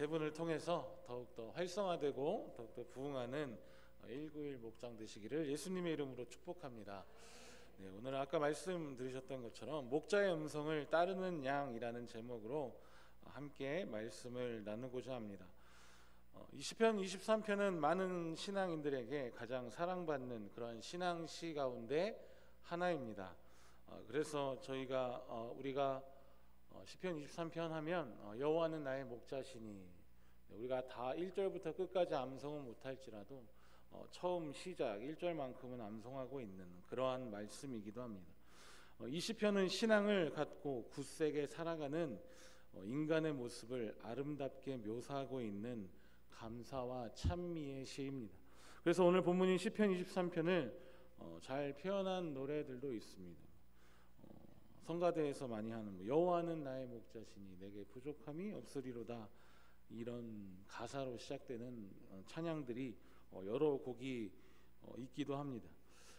세 분을 통해서 더욱더 활성화되고 더욱더 부흥하는 191 목장 되시기를 예수님의 이름으로 축복합니다. 네, 오늘 아까 말씀 들으셨던 것처럼 목자의 음성을 따르는 양이라는 제목으로 함께 말씀을 나누고자 합니다. 20편, 23편은 많은 신앙인들에게 가장 사랑받는 그런 신앙시 가운데 하나입니다. 그래서 우리가 시편 23편 하면 여호와는 나의 목자시니, 우리가 다 1절부터 끝까지 암송은 못할지라도 처음 시작 1절만큼은 암송하고 있는 그러한 말씀이기도 합니다. 이 시편은 신앙을 갖고 굳세게 살아가는 인간의 모습을 아름답게 묘사하고 있는 감사와 찬미의 시입니다. 그래서 오늘 본문인 시편 23편을 잘 표현한 노래들도 있습니다. 성가대에서 많이 하는 여호와는 나의 목자시니 내게 부족함이 없으리로다, 이런 가사로 시작되는 찬양들이 여러 곡이 있기도 합니다.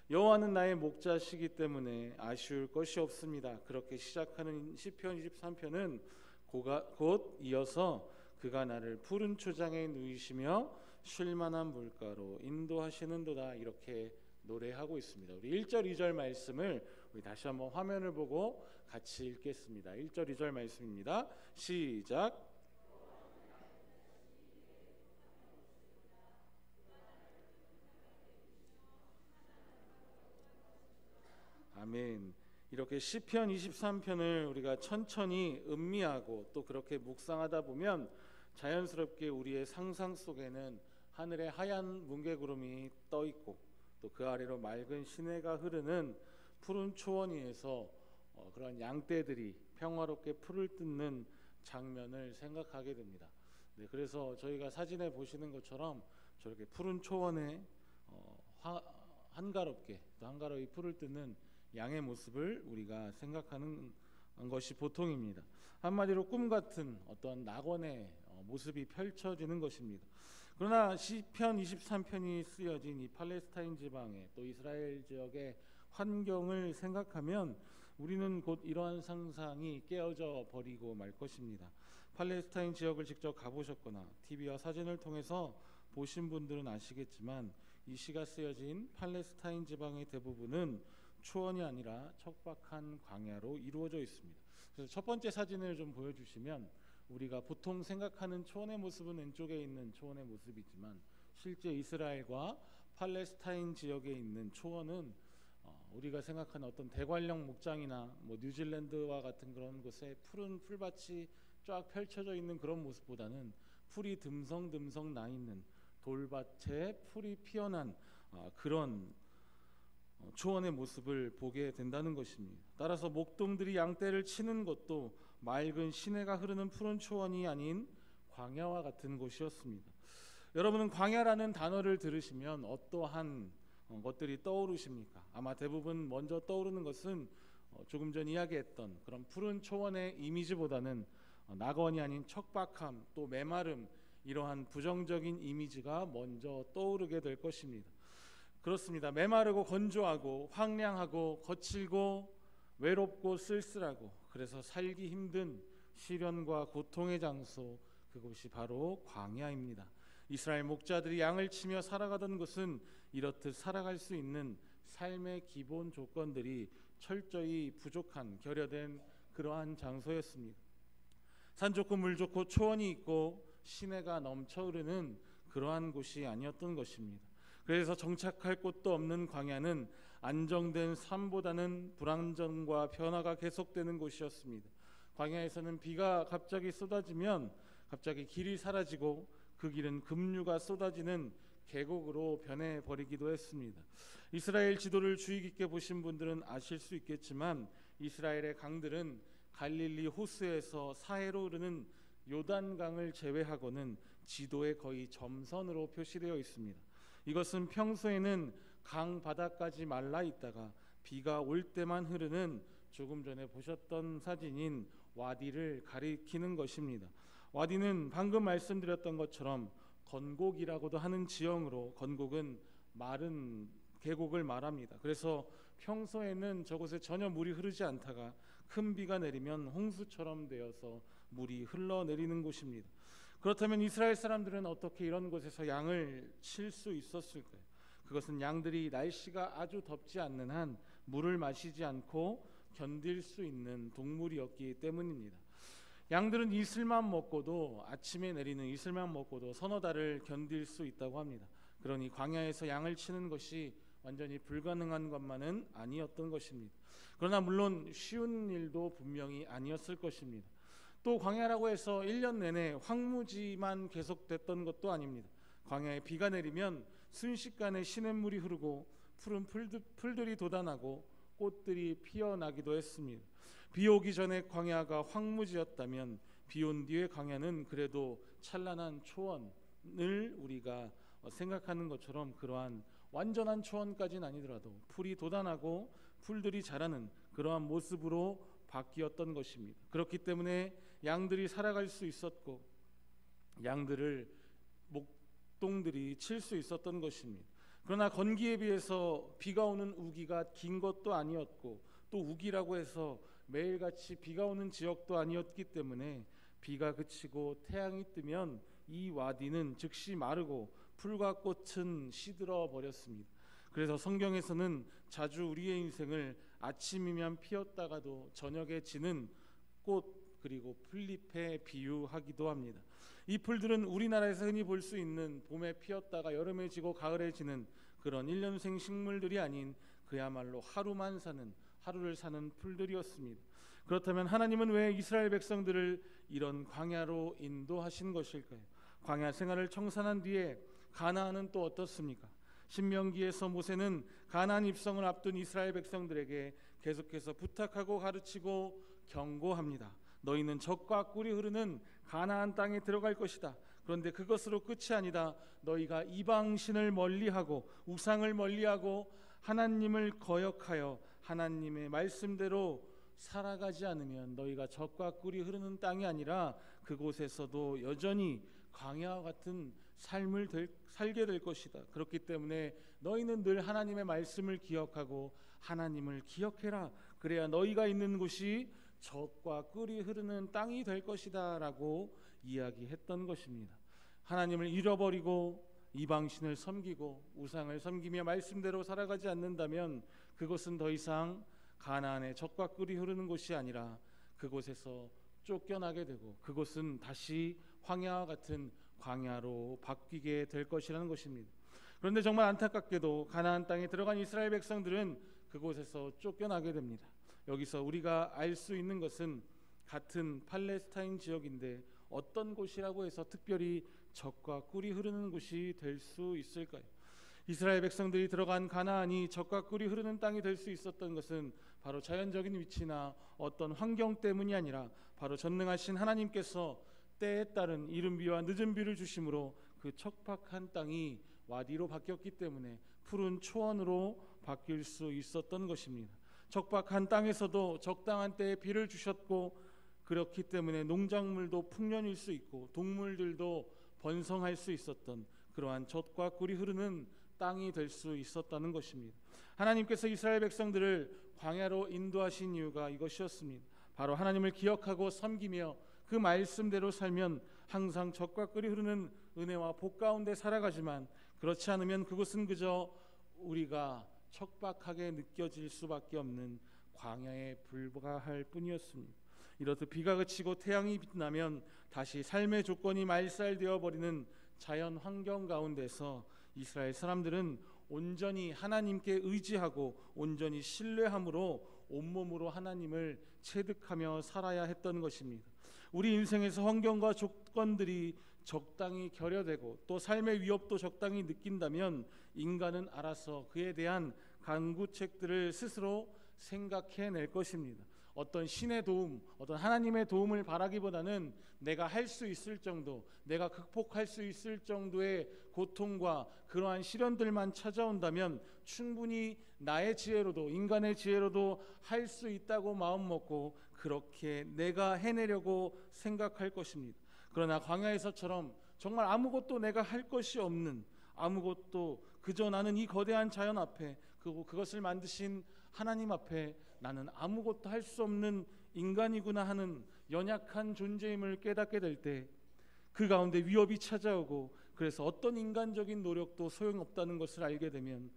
여호와는 나의 목자시기 때문에 아쉬울 것이 없습니다. 그렇게 시작하는 시편 23편은 곧 이어서 그가 나를 푸른 초장에 누이시며 쉴만한 물가로 인도하시는도다, 이렇게 노래하고 있습니다. 우리 1절 2절 말씀을 우리 다시 한번 화면을 보고 같이 읽겠습니다. 1절 2절 말씀입니다. 시작. 아멘. 이렇게 시편 23편을 우리가 천천히 음미하고 또 그렇게 묵상하다 보면 자연스럽게 우리의 상상 속에는 하늘에 하얀 뭉게구름이 떠 있고 또 그 아래로 맑은 시내가 흐르는 푸른 초원 위에서 그런 양떼들이 평화롭게 풀을 뜯는 장면을 생각하게 됩니다. 네, 그래서 저희가 사진에 보시는 것처럼 저렇게 푸른 초원에 한가롭게 또 한가로이 풀을 뜯는 양의 모습을 우리가 생각하는 것이 보통입니다. 한마디로 꿈 같은 어떤 낙원의 모습이 펼쳐지는 것입니다. 그러나 시편 23편이 쓰여진 이 팔레스타인 지방의 또 이스라엘 지역의 환경을 생각하면 우리는 곧 이러한 상상이 깨어져 버리고 말 것입니다. 팔레스타인 지역을 직접 가보셨거나 TV와 사진을 통해서 보신 분들은 아시겠지만 이 시가 쓰여진 팔레스타인 지방의 대부분은 초원이 아니라 척박한 광야로 이루어져 있습니다. 그래서 첫 번째 사진을 좀 보여주시면 우리가 보통 생각하는 초원의 모습은 왼쪽에 있는 초원의 모습이지만 실제 이스라엘과 팔레스타인 지역에 있는 초원은 우리가 생각하는 어떤 대관령 목장이나 뉴질랜드와 같은 그런 곳에 푸른 풀밭이 쫙 펼쳐져 있는 그런 모습보다는 풀이 듬성듬성 나 있는 돌밭에 풀이 피어난 그런 초원의 모습을 보게 된다는 것입니다. 따라서 목동들이 양떼를 치는 것도 맑은 시내가 흐르는 푸른 초원이 아닌 광야와 같은 곳이었습니다. 여러분은 광야라는 단어를 들으시면 어떠한 것들이 떠오르십니까? 아마 대부분 먼저 떠오르는 것은 조금 전 이야기했던 그런 푸른 초원의 이미지보다는 낙원이 아닌 척박함 또 메마름, 이러한 부정적인 이미지가 먼저 떠오르게 될 것입니다. 그렇습니다. 메마르고 건조하고 황량하고 거칠고 외롭고 쓸쓸하고 그래서 살기 힘든 시련과 고통의 장소, 그곳이 바로 광야입니다. 이스라엘 목자들이 양을 치며 살아가던 곳은 이렇듯 살아갈 수 있는 삶의 기본 조건들이 철저히 부족한 결여된 그러한 장소였습니다. 산 좋고 물 좋고 초원이 있고 시내가 넘쳐 흐르는 그러한 곳이 아니었던 것입니다. 그래서 정착할 곳도 없는 광야는 안정된 삶보다는 불안정과 변화가 계속되는 곳이었습니다. 광야에서는 비가 갑자기 쏟아지면 갑자기 길이 사라지고 그 길은 급류가 쏟아지는 계곡으로 변해버리기도 했습니다. 이스라엘 지도를 주의 깊게 보신 분들은 아실 수 있겠지만 이스라엘의 강들은 갈릴리 호수에서 사해로 흐르는 요단강을 제외하고는 지도에 거의 점선으로 표시되어 있습니다. 이것은 평소에는 강 바닥까지 말라 있다가 비가 올 때만 흐르는 조금 전에 보셨던 사진인 와디를 가리키는 것입니다. 와디는 방금 말씀드렸던 것처럼 건곡이라고도 하는 지형으로, 건곡은 마른 계곡을 말합니다. 그래서 평소에는 저곳에 전혀 물이 흐르지 않다가 큰 비가 내리면 홍수처럼 되어서 물이 흘러내리는 곳입니다. 그렇다면 이스라엘 사람들은 어떻게 이런 곳에서 양을 칠 수 있었을까요? 그것은 양들이 날씨가 아주 덥지 않는 한 물을 마시지 않고 견딜 수 있는 동물이었기 때문입니다. 양들은 이슬만 먹고도, 아침에 내리는 이슬만 먹고도 서너 달을 견딜 수 있다고 합니다. 그러니 광야에서 양을 치는 것이 완전히 불가능한 것만은 아니었던 것입니다. 그러나 물론 쉬운 일도 분명히 아니었을 것입니다. 또 광야라고 해서 1년 내내 황무지만 계속됐던 것도 아닙니다. 광야에 비가 내리면 순식간에 시냇물이 흐르고 푸른 풀들이 돋아나고 꽃들이 피어나기도 했습니다. 비 오기 전에 광야가 황무지였다면 비 온 뒤의 광야는 그래도 찬란한 초원을 우리가 생각하는 것처럼 그러한 완전한 초원까지는 아니더라도 풀이 돋아나고 풀들이 자라는 그러한 모습으로 바뀌었던 것입니다. 그렇기 때문에 양들이 살아갈 수 있었고 양들을 목동들이 칠 수 있었던 것입니다. 그러나 건기에 비해서 비가 오는 우기가 긴 것도 아니었고 또 우기라고 해서 매일같이 비가 오는 지역도 아니었기 때문에 비가 그치고 태양이 뜨면 이 와디는 즉시 마르고 풀과 꽃은 시들어 버렸습니다. 그래서 성경에서는 자주 우리의 인생을 아침이면 피었다가도 저녁에 지는 꽃 그리고 풀잎에 비유하기도 합니다. 이 풀들은 우리나라에서 흔히 볼 수 있는 봄에 피었다가 여름에 지고 가을에 지는 그런 1년생 식물들이 아닌 그야말로 하루를 사는 풀들이었습니다. 그렇다면 하나님은 왜 이스라엘 백성들을 이런 광야로 인도하신 것일까요? 광야 생활을 청산한 뒤에 가나안은 또 어떻습니까? 신명기에서 모세는 가나안 입성을 앞둔 이스라엘 백성들에게 계속해서 부탁하고 가르치고 경고합니다. 너희는 젖과 꿀이 흐르는 가나안 땅에 들어갈 것이다. 그런데 그것으로 끝이 아니다. 너희가 이방신을 멀리하고 우상을 멀리하고 하나님을 거역하여 하나님의 말씀대로 살아가지 않으면 너희가 젖과 꿀이 흐르는 땅이 아니라 그곳에서도 여전히 광야와 같은 삶을 살게 될 것이다. 그렇기 때문에 너희는 늘 하나님의 말씀을 기억하고 하나님을 기억해라. 그래야 너희가 있는 곳이 젖과 꿀이 흐르는 땅이 될 것이다 라고 이야기했던 것입니다. 하나님을 잃어버리고 이방신을 섬기고 우상을 섬기며 말씀대로 살아가지 않는다면 그것은 더 이상 가나안의 젖과 꿀이 흐르는 곳이 아니라 그곳에서 쫓겨나게 되고 그곳은 다시 황야와 같은 광야로 바뀌게 될 것이라는 것입니다. 그런데 정말 안타깝게도 가나안 땅에 들어간 이스라엘 백성들은 그곳에서 쫓겨나게 됩니다. 여기서 우리가 알 수 있는 것은 같은 팔레스타인 지역인데 어떤 곳이라고 해서 특별히 젖과 꿀이 흐르는 곳이 될 수 있을까요? 이스라엘 백성들이 들어간 가나안이 젖과 꿀이 흐르는 땅이 될 수 있었던 것은 바로 자연적인 위치나 어떤 환경 때문이 아니라 바로 전능하신 하나님께서 때에 따른 이른 비와 늦은 비를 주심으로 그 척박한 땅이 와디로 바뀌었기 때문에 푸른 초원으로 바뀔 수 있었던 것입니다. 척박한 땅에서도 적당한 때에 비를 주셨고 그렇기 때문에 농작물도 풍년일 수 있고 동물들도 번성할 수 있었던 그러한 젖과 꿀이 흐르는 땅이 될 수 있었다는 것입니다. 하나님께서 이스라엘 백성들을 광야로 인도하신 이유가 이것이었습니다. 바로 하나님을 기억하고 섬기며 그 말씀대로 살면 항상 젖과 꿀이 흐르는 은혜와 복 가운데 살아가지만 그렇지 않으면 그것은 그저 우리가 척박하게 느껴질 수밖에 없는 광야에 불과할 뿐이었습니다. 이렇듯 비가 그치고 태양이 빛나면 다시 삶의 조건이 말살되어 버리는 자연 환경 가운데서 이스라엘 사람들은 온전히 하나님께 의지하고 온전히 신뢰함으로 온몸으로 하나님을 체득하며 살아야 했던 것입니다. 우리 인생에서 환경과 조건들이 적당히 결여되고 또 삶의 위협도 적당히 느낀다면 인간은 알아서 그에 대한 간구책들을 스스로 생각해낼 것입니다. 어떤 신의 도움, 어떤 하나님의 도움을 바라기보다는 내가 할 수 있을 정도, 내가 극복할 수 있을 정도의 고통과 그러한 시련들만 찾아온다면 충분히 나의 지혜로도 인간의 지혜로도 할 수 있다고 마음먹고 그렇게 내가 해내려고 생각할 것입니다. 그러나 광야에서처럼 정말 아무것도 내가 할 것이 없는 아무것도 그저 나는 이 거대한 자연 앞에 그것을 만드신 하나님 앞에 나는 아무것도 할 수 없는 인간이구나 하는 연약한 존재임을 깨닫게 될 때 그 가운데 위협이 찾아오고 그래서 어떤 인간적인 노력도 소용없다는 것을 알게 되면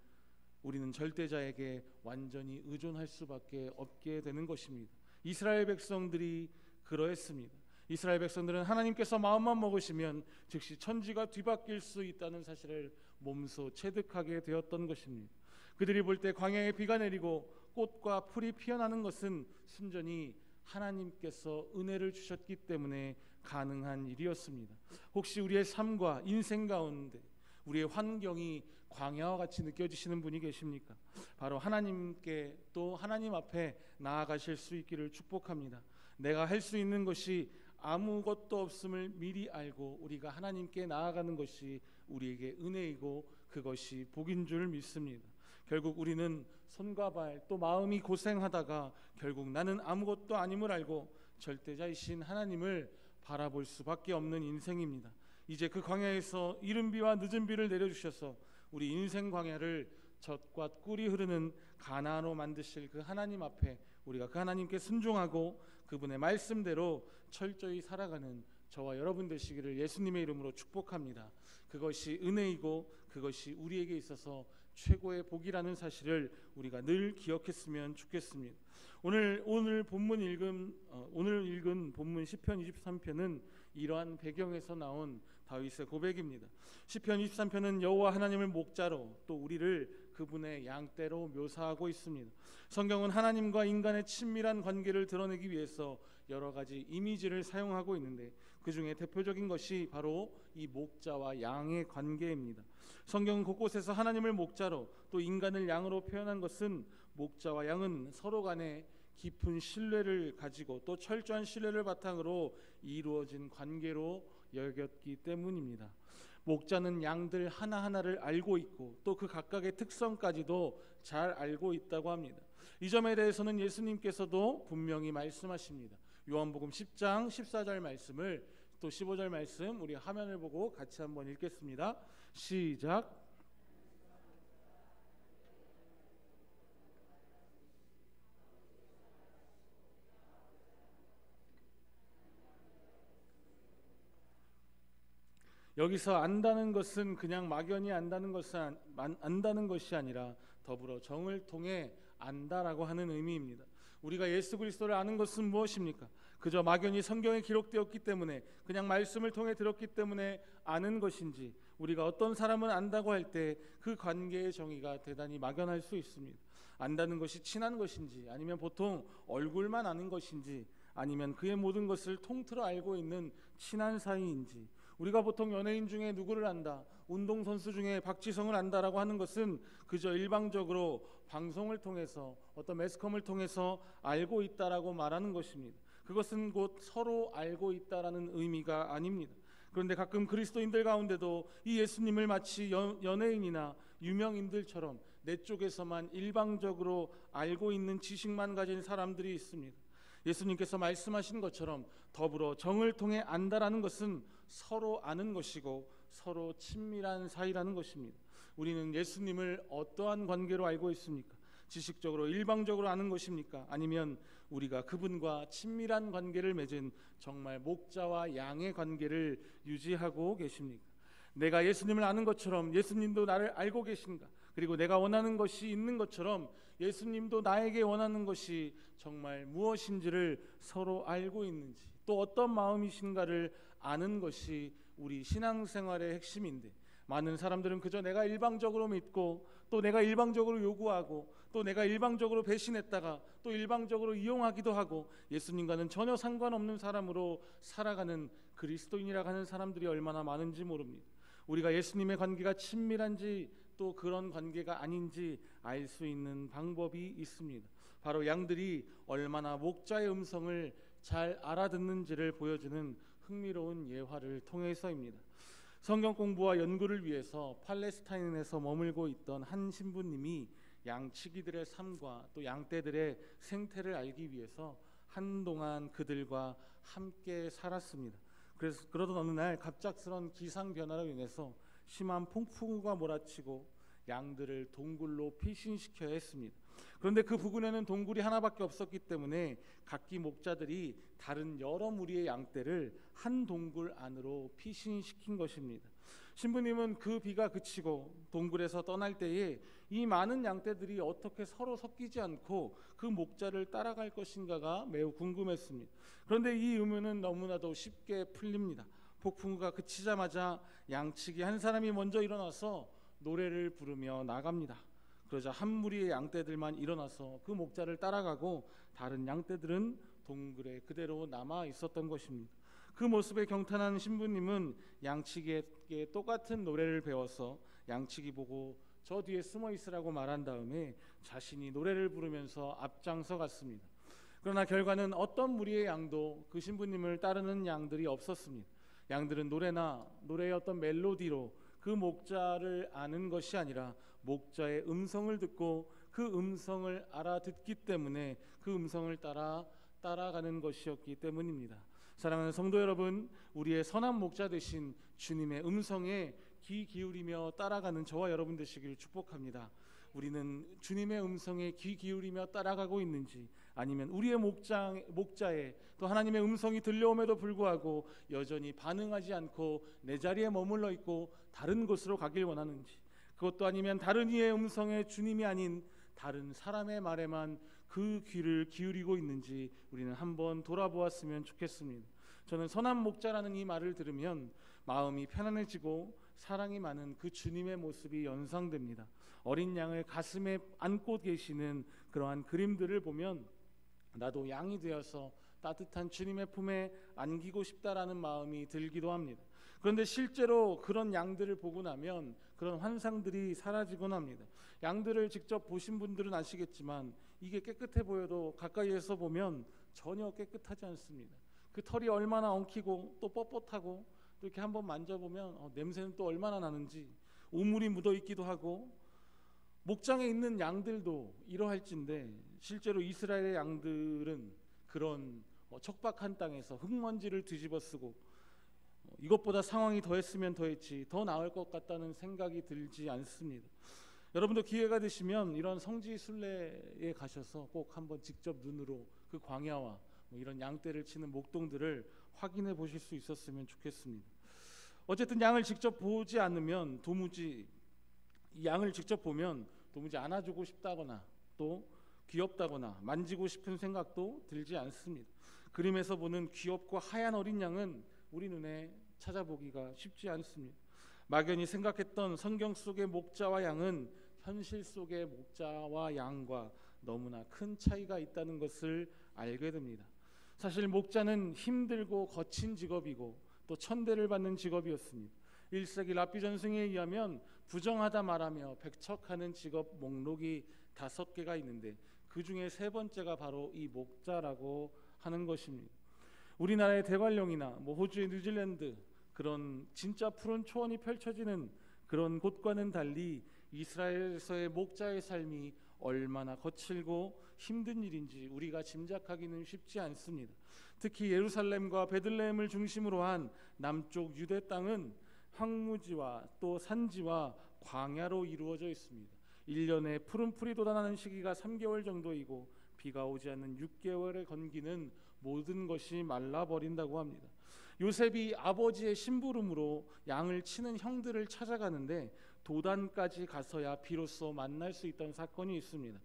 우리는 절대자에게 완전히 의존할 수밖에 없게 되는 것입니다. 이스라엘 백성들이 그러했습니다. 이스라엘 백성들은 하나님께서 마음만 먹으시면 즉시 천지가 뒤바뀔 수 있다는 사실을 몸소 체득하게 되었던 것입니다. 그들이 볼 때 광야에 비가 내리고 꽃과 풀이 피어나는 것은 순전히 하나님께서 은혜를 주셨기 때문에 가능한 일이었습니다. 혹시 우리의 삶과 인생 가운데 우리의 환경이 광야와 같이 느껴지시는 분이 계십니까? 바로 하나님께 또 하나님 앞에 나아가실 수 있기를 축복합니다. 내가 할 수 있는 것이 아무것도 없음을 미리 알고 우리가 하나님께 나아가는 것이 우리에게 은혜이고 그것이 복인 줄 믿습니다. 결국 우리는 손과 발 또 마음이 고생하다가 결국 나는 아무것도 아님을 알고 절대자이신 하나님을 바라볼 수밖에 없는 인생입니다. 이제 그 광야에서 이른 비와 늦은 비를 내려주셔서 우리 인생 광야를 젖과 꿀이 흐르는 가나안으로 만드실 그 하나님 앞에 우리가 그 하나님께 순종하고 그분의 말씀대로 철저히 살아가는 저와 여러분 되시기를 예수님의 이름으로 축복합니다. 그것이 은혜이고 그것이 우리에게 있어서 최고의 복이라는 사실을 우리가 늘 기억했으면 좋겠습니다. 오늘 읽은 본문 시편 23편은 이러한 배경에서 나온 다윗의 고백입니다. 시편 23편은 여호와 하나님을 목자로 또 우리를 그분의 양떼로 묘사하고 있습니다. 성경은 하나님과 인간의 친밀한 관계를 드러내기 위해서 여러 가지 이미지를 사용하고 있는데 그 중에 대표적인 것이 바로 이 목자와 양의 관계입니다. 성경은 곳곳에서 하나님을 목자로 또 인간을 양으로 표현한 것은 목자와 양은 서로 간에 깊은 신뢰를 가지고 또 철저한 신뢰를 바탕으로 이루어진 관계로 여겼기 때문입니다. 목자는 양들 하나하나를 알고 있고 또 그 각각의 특성까지도 잘 알고 있다고 합니다. 이 점에 대해서는 예수님께서도 분명히 말씀하십니다. 요한복음 10장 14절 말씀을 또 15절 말씀 우리 화면을 보고 같이 한번 읽겠습니다. 시작. 여기서 안다는 것은 그냥 막연히 안다는 것이 아니라 더불어 정을 통해 안다라고 하는 의미입니다. 우리가 예수 그리스도를 아는 것은 무엇입니까? 그저 막연히 성경에 기록되었기 때문에 그냥 말씀을 통해 들었기 때문에 아는 것인지 우리가 어떤 사람을 안다고 할 때 그 관계의 정의가 대단히 막연할 수 있습니다. 안다는 것이 친한 것인지 아니면 보통 얼굴만 아는 것인지 아니면 그의 모든 것을 통틀어 알고 있는 친한 사이인지 우리가 보통 연예인 중에 누구를 안다, 운동선수 중에 박지성을 안다라고 하는 것은 그저 일방적으로 방송을 통해서 어떤 매스컴을 통해서 알고 있다라고 말하는 것입니다. 그것은 곧 서로 알고 있다라는 의미가 아닙니다. 그런데 가끔 그리스도인들 가운데도 이 예수님을 마치 연예인이나 유명인들처럼 내 쪽에서만 일방적으로 알고 있는 지식만 가진 사람들이 있습니다. 예수님께서 말씀하신 것처럼 더불어 정을 통해 안다라는 것은 서로 아는 것이고 서로 친밀한 사이라는 것입니다. 우리는 예수님을 어떠한 관계로 알고 있습니까? 지식적으로 일방적으로 아는 것입니까? 아니면 우리가 그분과 친밀한 관계를 맺은 정말 목자와 양의 관계를 유지하고 계십니까? 내가 예수님을 아는 것처럼 예수님도 나를 알고 계신가? 그리고 내가 원하는 것이 있는 것처럼 예수님도 나에게 원하는 것이 정말 무엇인지를 서로 알고 있는지 또 어떤 마음이신가를 아는 것이 우리 신앙생활의 핵심인데 많은 사람들은 그저 내가 일방적으로 믿고 또 내가 일방적으로 요구하고 또 내가 일방적으로 배신했다가 또 일방적으로 이용하기도 하고 예수님과는 전혀 상관없는 사람으로 살아가는 그리스도인이라고 하는 사람들이 얼마나 많은지 모릅니다. 우리가 예수님의 관계가 친밀한지 또 그런 관계가 아닌지 알 수 있는 방법이 있습니다. 바로 양들이 얼마나 목자의 음성을 잘 알아듣는지를 보여주는 흥미로운 예화를 통해서입니다. 성경 공부와 연구를 위해서 팔레스타인에서 머물고 있던 한 신부님이 양치기들의 삶과 또 양떼들의 생태를 알기 위해서 한동안 그들과 함께 살았습니다. 그러던 어느 날 갑작스런 기상 변화로 인해서 심한 폭풍우가 몰아치고 양들을 동굴로 피신시켜야 했습니다. 그런데 그 부근에는 동굴이 하나밖에 없었기 때문에 각기 목자들이 다른 여러 무리의 양떼를 한 동굴 안으로 피신시킨 것입니다. 신부님은 그 비가 그치고 동굴에서 떠날 때에 이 많은 양떼들이 어떻게 서로 섞이지 않고 그 목자를 따라갈 것인가가 매우 궁금했습니다. 그런데 이 의문은 너무나도 쉽게 풀립니다. 폭풍우가 그치자마자 양치기 한 사람이 먼저 일어나서 노래를 부르며 나갑니다. 그러자 한 무리의 양떼들만 일어나서 그 목자를 따라가고 다른 양떼들은 동굴에 그대로 남아 있었던 것입니다. 그 모습에 경탄한 신부님은 양치기에게 똑같은 노래를 배워서 양치기 보고 저 뒤에 숨어 있으라고 말한 다음에 자신이 노래를 부르면서 앞장서 갔습니다. 그러나 결과는 어떤 무리의 양도 그 신부님을 따르는 양들이 없었습니다. 양들은 노래의 어떤 멜로디로 그 목자를 아는 것이 아니라 목자의 음성을 듣고 그 음성을 알아듣기 때문에 그 음성을 따라가는 것이었기 때문입니다. 사랑하는 성도 여러분, 우리의 선한 목자 되신 주님의 음성에 귀 기울이며 따라가는 저와 여러분 되시기를 축복합니다. 우리는 주님의 음성에 귀 기울이며 따라가고 있는지, 아니면 우리의 목자에 또 하나님의 음성이 들려옴에도 불구하고 여전히 반응하지 않고 내 자리에 머물러 있고 다른 곳으로 가길 원하는지, 그것도 아니면 다른 이의 음성에 주님이 아닌 다른 사람의 말에만 그 귀를 기울이고 있는지 우리는 한번 돌아보았으면 좋겠습니다. 저는 선한 목자라는 이 말을 들으면 마음이 편안해지고 사랑이 많은 그 주님의 모습이 연상됩니다. 어린 양을 가슴에 안고 계시는 그러한 그림들을 보면 나도 양이 되어서 따뜻한 주님의 품에 안기고 싶다라는 마음이 들기도 합니다. 그런데 실제로 그런 양들을 보고 나면 그런 환상들이 사라지곤 합니다. 양들을 직접 보신 분들은 아시겠지만 이게 깨끗해 보여도 가까이에서 보면 전혀 깨끗하지 않습니다. 그 털이 얼마나 엉키고 또 뻣뻣하고 또 이렇게 한번 만져보면 냄새는 또 얼마나 나는지, 오물이 묻어있기도 하고, 목장에 있는 양들도 이러할진데 실제로 이스라엘의 양들은 그런 척박한 땅에서 흙먼지를 뒤집어쓰고 이것보다 상황이 더했으면 더했지 더 나을 것 같다는 생각이 들지 않습니다. 여러분도 기회가 되시면 이런 성지 순례에 가셔서 꼭 한번 직접 눈으로 그 광야와 이런 양떼를 치는 목동들을 확인해 보실 수 있었으면 좋겠습니다. 어쨌든 양을 직접 보지 않으면 도무지, 이 양을 직접 보면 도무지 안아주고 싶다거나 또 귀엽다거나 만지고 싶은 생각도 들지 않습니다. 그림에서 보는 귀엽고 하얀 어린 양은 우리 눈에 찾아보기가 쉽지 않습니다. 막연히 생각했던 성경 속의 목자와 양은 현실 속의 목자와 양과 너무나 큰 차이가 있다는 것을 알게 됩니다. 사실 목자는 힘들고 거친 직업이고 또 천대를 받는 직업이었습니다. 1세기 랍비 전승에 의하면 부정하다 말하며 백척하는 직업 목록이 5개가 있는데 그 중에 3번째가 바로 이 목자라고 하는 것입니다. 우리나라의 대관령이나 호주의 뉴질랜드, 그런 진짜 푸른 초원이 펼쳐지는 그런 곳과는 달리 이스라엘에서의 목자의 삶이 얼마나 거칠고 힘든 일인지 우리가 짐작하기는 쉽지 않습니다. 특히 예루살렘과 베들레헴을 중심으로 한 남쪽 유대 땅은 황무지와 또 산지와 광야로 이루어져 있습니다. 1년에 푸른 풀이 돋아나는 시기가 3개월 정도이고 비가 오지 않는 6개월의 건기는 모든 것이 말라버린다고 합니다. 요셉이 아버지의 심부름으로 양을 치는 형들을 찾아가는데 도단까지 가서야 비로소 만날 수 있던 사건이 있습니다.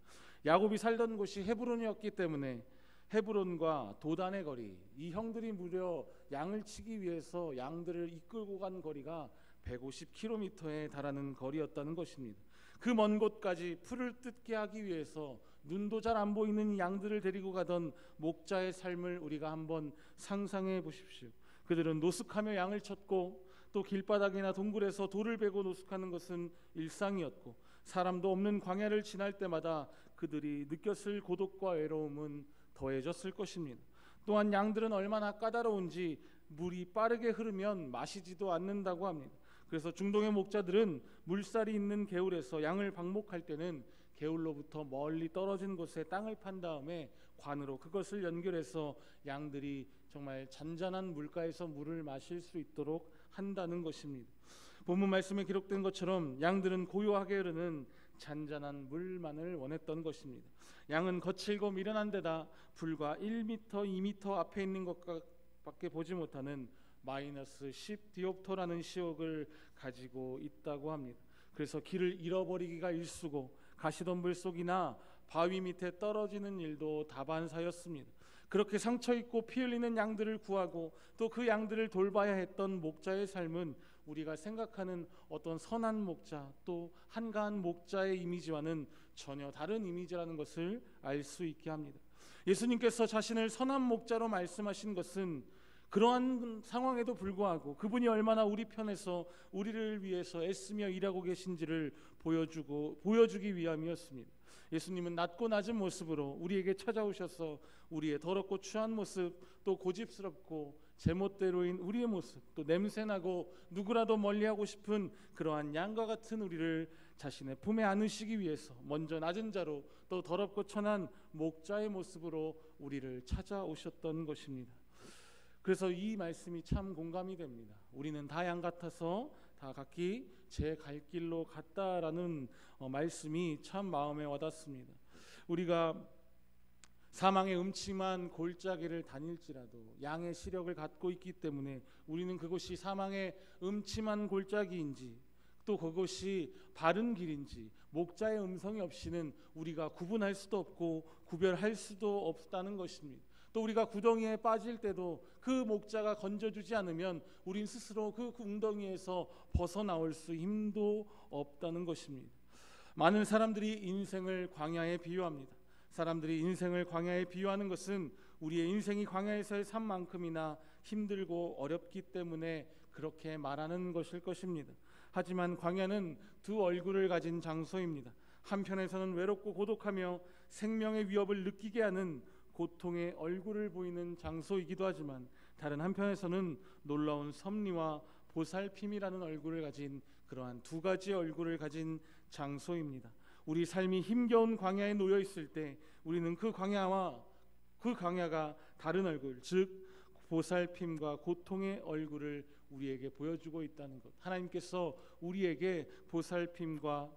야곱이 살던 곳이 헤브론이었기 때문에 헤브론과 도단의 거리, 이 형들이 무려 양을 치기 위해서 양들을 이끌고 간 거리가 150km에 달하는 거리였다는 것입니다. 그 먼 곳까지 풀을 뜯게 하기 위해서 눈도 잘 안 보이는 양들을 데리고 가던 목자의 삶을 우리가 한번 상상해 보십시오. 그들은 노숙하며 양을 쳤고 또 길바닥이나 동굴에서 돌을 베고 노숙하는 것은 일상이었고, 사람도 없는 광야를 지날 때마다 그들이 느꼈을 고독과 외로움은 더해졌을 것입니다. 또한 양들은 얼마나 까다로운지 물이 빠르게 흐르면 마시지도 않는다고 합니다. 그래서 중동의 목자들은 물살이 있는 개울에서 양을 방목할 때는 개울로부터 멀리 떨어진 곳에 땅을 판 다음에 관으로 그것을 연결해서 양들이 정말 잔잔한 물가에서 물을 마실 수 있도록 한다는 것입니다. 본문 말씀에 기록된 것처럼 양들은 고요하게 흐르는 잔잔한 물만을 원했던 것입니다. 양은 거칠고 미련한 데다 불과 1m, 2m 앞에 있는 것밖에 보지 못하는 마이너스 10 디옵터라는 시력을 가지고 있다고 합니다. 그래서 길을 잃어버리기가 일쑤고 가시덤불 속이나 바위 밑에 떨어지는 일도 다반사였습니다. 그렇게 상처 입고 피 흘리는 양들을 구하고 또 그 양들을 돌봐야 했던 목자의 삶은 우리가 생각하는 어떤 선한 목자 또 한가한 목자의 이미지와는 전혀 다른 이미지라는 것을 알 수 있게 합니다. 예수님께서 자신을 선한 목자로 말씀하신 것은 그러한 상황에도 불구하고 그분이 얼마나 우리 편에서 우리를 위해서 애쓰며 일하고 계신지를 보여주기 위함이었습니다. 예수님은 낮고 낮은 모습으로 우리에게 찾아오셔서 우리의 더럽고 추한 모습, 또 고집스럽고 제멋대로인 우리의 모습, 또 냄새나고 누구라도 멀리하고 싶은 그러한 양과 같은 우리를 자신의 품에 안으시기 위해서 먼저 낮은 자로 또 더럽고 천한 목자의 모습으로 우리를 찾아오셨던 것입니다. 그래서 이 말씀이 참 공감이 됩니다. 우리는 다 양 같아서 다 각기 제 갈 길로 갔다라는 말씀이 참 마음에 와닿습니다. 우리가 사망의 음침한 골짜기를 다닐지라도 양의 시력을 갖고 있기 때문에 우리는 그곳이 사망의 음침한 골짜기인지 또 그것이 바른 길인지 목자의 음성이 없이는 우리가 구분할 수도 없고 구별할 수도 없다는 것입니다. 또 우리가 구덩이에 빠질 때도 그 목자가 건져주지 않으면 우린 스스로 그 웅덩이에서 벗어나올 수 힘도 없다는 것입니다. 많은 사람들이 인생을 광야에 비유합니다. 사람들이 인생을 광야에 비유하는 것은 우리의 인생이 광야에서의 삶만큼이나 힘들고 어렵기 때문에 그렇게 말하는 것일 것입니다. 하지만 광야는 두 얼굴을 가진 장소입니다. 한편에서는 외롭고 고독하며 생명의 위협을 느끼게 하는 고통의 얼굴을 보이는 장소이기도 하지만 다른 한편에서는 놀라운 섭리와 보살핌이라는 얼굴을 가진 그러한 두 가지의 얼굴을 가진 장소입니다. 우리 삶이 힘겨운 광야에 놓여 있을 때 우리는 그 광야가 다른 얼굴, 즉 보살핌과 고통의 얼굴을 우리에게 보여주고 있다는 것. 하나님께서 우리에게 보살핌과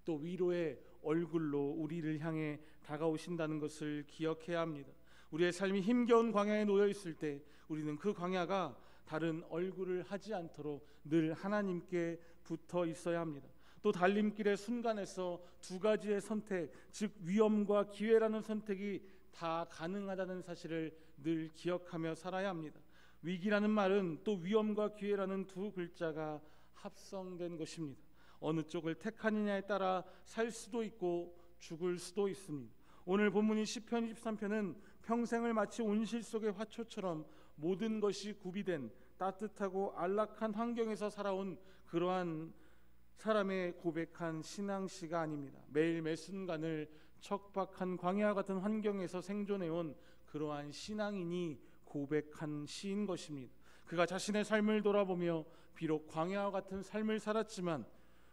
또 위로의 얼굴로 우리를 향해 다가오신다는 것을 기억해야 합니다. 우리의 삶이 힘겨운 광야에 놓여 있을 때 우리는 그 광야가 다른 얼굴을 하지 않도록 늘 하나님께 붙어 있어야 합니다. 또 달림길의 순간에서 두 가지의 선택, 즉 위험과 기회라는 선택이 다 가능하다는 사실을 늘 기억하며 살아야 합니다. 위기라는 말은 또 위험과 기회라는 두 글자가 합성된 것입니다. 어느 쪽을 택하느냐에 따라 살 수도 있고 죽을 수도 있습니다. 오늘 본문인 시편 23편은 평생을 마치 온실 속의 화초처럼 모든 것이 구비된 따뜻하고 안락한 환경에서 살아온 그러한 사람의 고백한 신앙시가 아닙니다. 매일 매 순간을 척박한 광야 같은 환경에서 생존해온 그러한 신앙인이 고백한 시인 것입니다. 그가 자신의 삶을 돌아보며 비록 광야와 같은 삶을 살았지만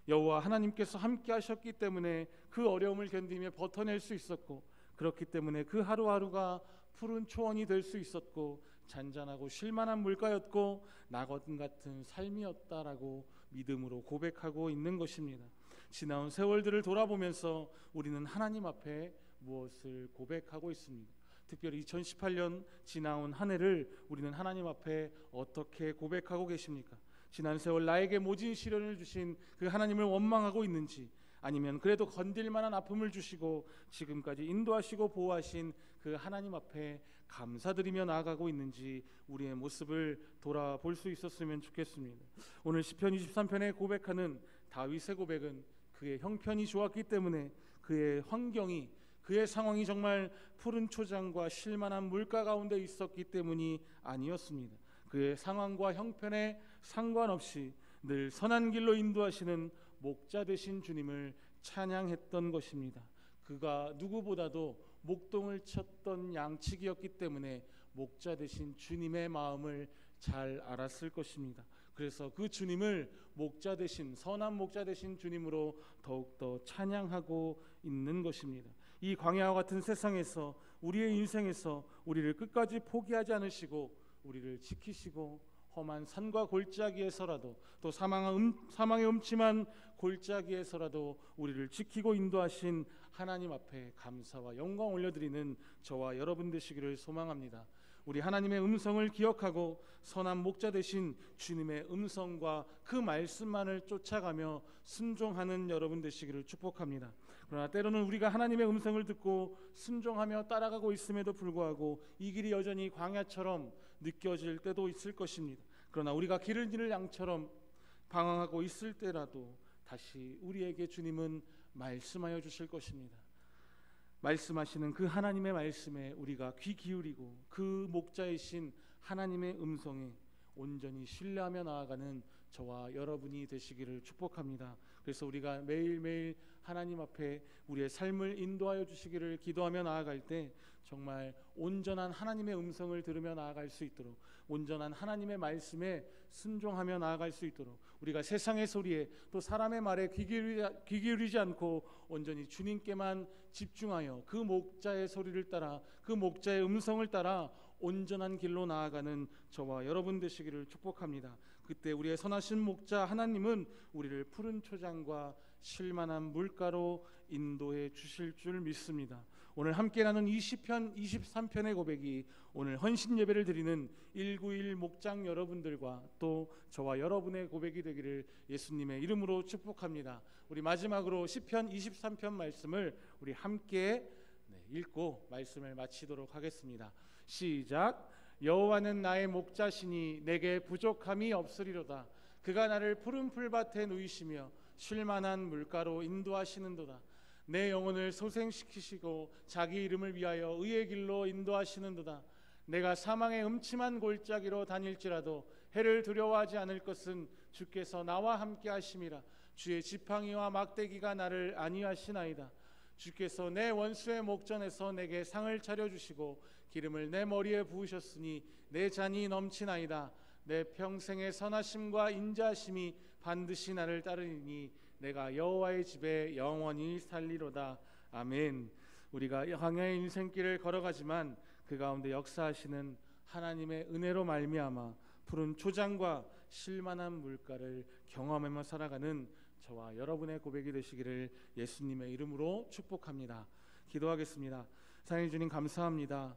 여호와 하나님께서 함께 하셨기 때문에 그 어려움을 견디며 버텨낼 수 있었고, 그렇기 때문에 그 하루하루가 푸른 초원이 될 수 있었고 잔잔하고 쉴만한 물가였고 낙원 같은 삶이었다라고 믿음으로 고백하고 있는 것입니다. 지나온 세월들을 돌아보면서 우리는 하나님 앞에 무엇을 고백하고 있습니다. 특별히 2018년 지나온 한 해를 우리는 하나님 앞에 어떻게 고백하고 계십니까? 지난 세월 나에게 모진 시련을 주신 그 하나님을 원망하고 있는지, 아니면 그래도 건딜 만한 아픔을 주시고 지금까지 인도하시고 보호하신 그 하나님 앞에 감사드리며 나아가고 있는지 우리의 모습을 돌아볼 수 있었으면 좋겠습니다. 오늘 시편 23편에 고백하는 다윗의 고백은 그의 형편이 좋았기 때문에, 그의 환경이, 그의 상황이 정말 푸른 초장과 쉴만한 물가 가운데 있었기 때문이 아니었습니다. 그의 상황과 형편에 상관없이 늘 선한 길로 인도하시는 목자 되신 주님을 찬양했던 것입니다. 그가 누구보다도 목동을 쳤던 양치기였기 때문에 목자 되신 주님의 마음을 잘 알았을 것입니다. 그래서 그 주님을 목자 되신, 선한 목자 되신 주님으로 더욱더 찬양하고 있는 것입니다. 이 광야와 같은 세상에서, 우리의 인생에서 우리를 끝까지 포기하지 않으시고 우리를 지키시고 험한 산과 골짜기에서라도 또 사망의 음침한 골짜기에서라도 우리를 지키고 인도하신 하나님 앞에 감사와 영광 올려드리는 저와 여러분 되시기를 소망합니다. 우리 하나님의 음성을 기억하고 선한 목자 되신 주님의 음성과 그 말씀만을 쫓아가며 순종하는 여러분 되시기를 축복합니다. 그러나 때로는 우리가 하나님의 음성을 듣고 순종하며 따라가고 있음에도 불구하고 이 길이 여전히 광야처럼 느껴질 때도 있을 것입니다. 그러나 우리가 길을 잃을 양처럼 방황하고 있을 때라도 다시 우리에게 주님은 말씀하여 주실 것입니다. 말씀하시는 그 하나님의 말씀에 우리가 귀 기울이고 그 목자이신 하나님의 음성에 온전히 신뢰하며 나아가는 저와 여러분이 되시기를 축복합니다. 그래서 우리가 매일매일 하나님 앞에 우리의 삶을 인도하여 주시기를 기도하며 나아갈 때 정말 온전한 하나님의 음성을 들으며 나아갈 수 있도록, 온전한 하나님의 말씀에 순종하며 나아갈 수 있도록, 우리가 세상의 소리에 또 사람의 말에 귀 기울이지 않고 온전히 주님께만 집중하여 그 목자의 소리를 따라, 그 목자의 음성을 따라 온전한 길로 나아가는 저와 여러분 되시기를 축복합니다. 그때 우리의 선하신 목자 하나님은 우리를 푸른 초장과 쉴만한 물가로 인도해 주실 줄 믿습니다. 오늘 함께 나눈 20편, 23편의 고백이 오늘 헌신 예배를 드리는 191 목장 여러분들과 또 저와 여러분의 고백이 되기를 예수님의 이름으로 축복합니다. 우리 마지막으로 시편 23편 말씀을 우리 함께 읽고 말씀을 마치도록 하겠습니다. 시작. 여호와는 나의 목자시니 내게 부족함이 없으리로다. 그가 나를 푸른 풀밭에 누이시며 쉴만한 물가로 인도하시는도다. 내 영혼을 소생시키시고 자기 이름을 위하여 의의 길로 인도하시는도다. 내가 사망의 음침한 골짜기로 다닐지라도 해를 두려워하지 않을 것은 주께서 나와 함께 하심이라. 주의 지팡이와 막대기가 나를 안위하시나이다. 주께서 내 원수의 목전에서 내게 상을 차려주시고 기름을 내 머리에 부으셨으니 내 잔이 넘치나이다. 내 평생의 선하심과 인자하심이 반드시 나를 따르니 내가 여호와의 집에 영원히 살리로다. 아멘. 우리가 광야의 인생길을 걸어가지만 그 가운데 역사하시는 하나님의 은혜로 말미암아 푸른 초장과 쉴만한 물가를 경험하며 살아가는 저와 여러분의 고백이 되시기를 예수님의 이름으로 축복합니다. 기도하겠습니다. 사랑해 주님 감사합니다.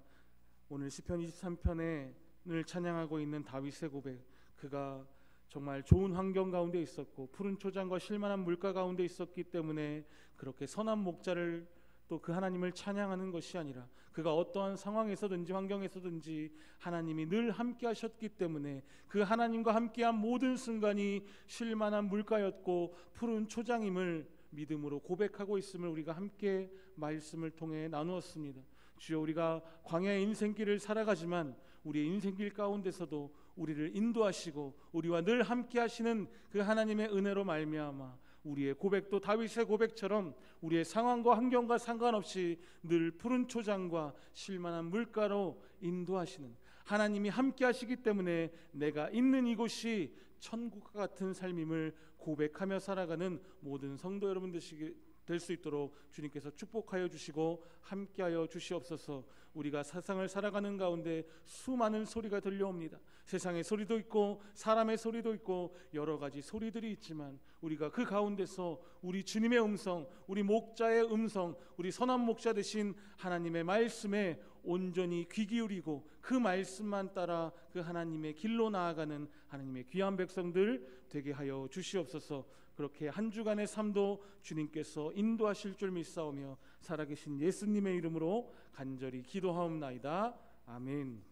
오늘 시편 23편을 찬양하고 있는 다윗의 고백, 그가 정말 좋은 환경 가운데 있었고 푸른 초장과 쉴만한 물가 가운데 있었기 때문에 그렇게 선한 목자를 또 그 하나님을 찬양하는 것이 아니라 그가 어떠한 상황에서든지 환경에서든지 하나님이 늘 함께 하셨기 때문에 그 하나님과 함께한 모든 순간이 쉴만한 물가였고 푸른 초장임을 믿음으로 고백하고 있음을 우리가 함께 말씀을 통해 나누었습니다. 주여, 우리가 광야의 인생길을 살아가지만 우리의 인생길 가운데서도 우리를 인도하시고 우리와 늘 함께 하시는 그 하나님의 은혜로 말미암아 우리의 고백도 다윗의 고백처럼 우리의 상황과 환경과 상관없이 늘 푸른 초장과 쉴만한 물가로 인도하시는 하나님이 함께 하시기 때문에 내가 있는 이곳이 천국과 같은 삶임을 고백하며 살아가는 모든 성도 여러분 될 수 있도록 주님께서 축복하여 주시고 함께하여 주시옵소서. 우리가 세상을 살아가는 가운데 수많은 소리가 들려옵니다. 세상의 소리도 있고 사람의 소리도 있고 여러 가지 소리들이 있지만 우리가 그 가운데서 우리 주님의 음성, 우리 목자의 음성, 우리 선한 목자 되신 하나님의 말씀에 온전히 귀 기울이고 그 말씀만 따라 그 하나님의 길로 나아가는 하나님의 귀한 백성들 되게 하여 주시옵소서. 그렇게 한 주간의 삶도 주님께서 인도하실 줄 믿사오며 살아계신 예수님의 이름으로 간절히 기도하옵나이다. 아멘.